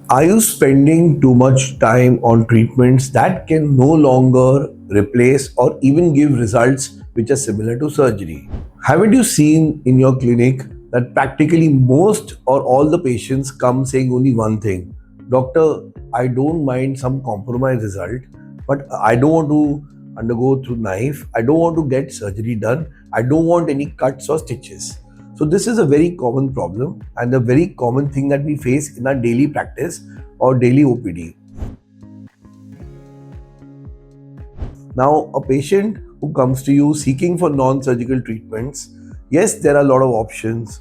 Are you spending too much time on treatments that can no longer replace or even give results which are similar to surgery? Haven't you seen in your clinic that practically most or all the patients come saying only one thing? Doctor, I don't mind some compromise result, but I don't want to undergo through knife. I don't want to get surgery done. I don't want any cuts or stitches. So this is a very common problem and a very common thing that we face in our daily practice or daily OPD. Now, a patient who comes to you seeking for non-surgical treatments, yes, there are a lot of options.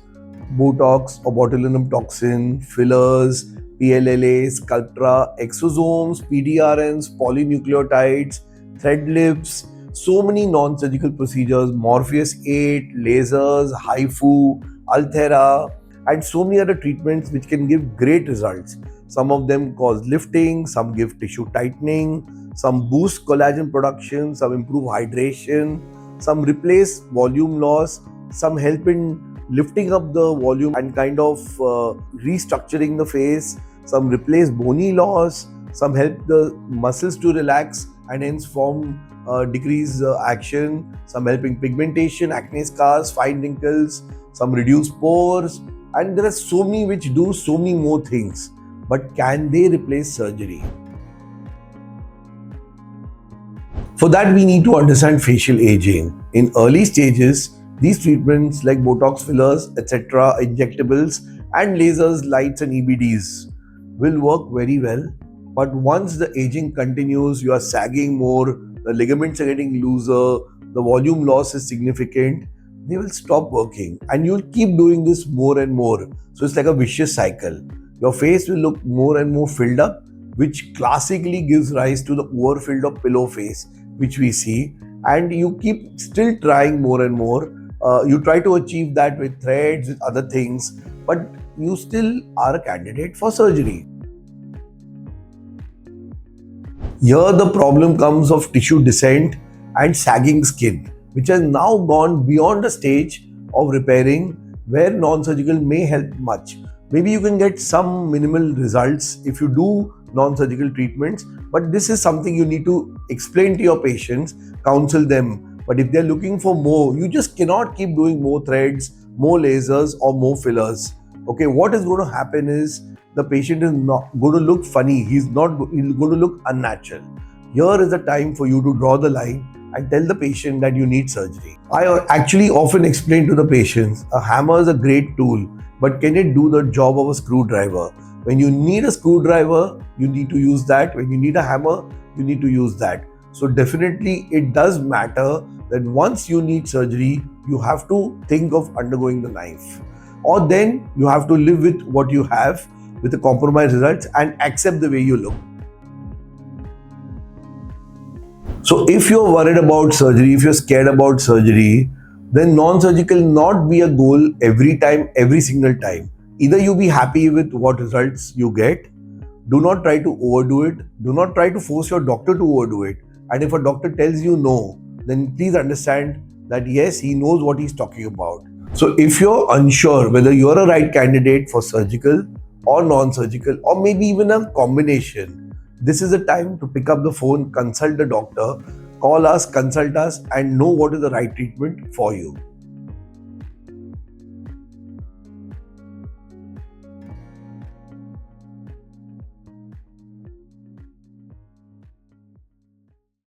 Botox or botulinum toxin, fillers, PLLA, Sculptra, exosomes, PDRNs, polynucleotides, thread lips, so many non-surgical procedures, Morpheus 8, lasers, HIFU, Althera, and so many other treatments which can give great results. Some of them cause lifting, some give tissue tightening, some boost collagen production, some improve hydration, some replace volume loss, some help in lifting up the volume and kind of restructuring the face, some replace bony loss, some help the muscles to relax and hence form decrease action, some helping pigmentation, acne scars, fine wrinkles, some reduce pores, and there are so many which do so many more things. But can they replace surgery? For that, we need to understand facial aging. In early stages, these treatments like Botox fillers, etc., injectables, and lasers, lights, and EBDs will work very well. But once the aging continues, you are sagging more, the ligaments are getting looser, the volume loss is significant, they will stop working and you'll keep doing this more and more. So it's like a vicious cycle. Your face will look more and more filled up, which classically gives rise to the overfilled or pillow face, which we see. And you keep still trying more and more. You try to achieve that with threads, with other things, but you still are a candidate for surgery. Here the problem comes of tissue descent and sagging skin, which has now gone beyond a stage of repairing where non-surgical may help much. Maybe you can get some minimal results if you do non-surgical treatments, but this is something you need to explain to your patients, counsel them. But if they're looking for more, you just cannot keep doing more threads, more lasers or more fillers. Okay, what is going to happen is the patient is not going to look funny. He's going to look unnatural. Here is the time for you to draw the line and tell the patient that you need surgery. I actually often explain to the patients, a hammer is a great tool, but can it do the job of a screwdriver? When you need a screwdriver, you need to use that. When you need a hammer, you need to use that. So definitely it does matter that once you need surgery, you have to think of undergoing the knife. Or then you have to live with what you have with the compromised results and accept the way you look. So if you're worried about surgery, if you're scared about surgery, then non-surgical not be a goal every time, every single time. Either you be happy with what results you get, do not try to overdo it, do not try to force your doctor to overdo it. And if a doctor tells you no, then please understand that yes, he knows what he's talking about. So if you're unsure whether you're a right candidate for surgical or non-surgical or maybe even a combination, this is the time to pick up the phone, consult the doctor, call us, consult us and know what is the right treatment for you.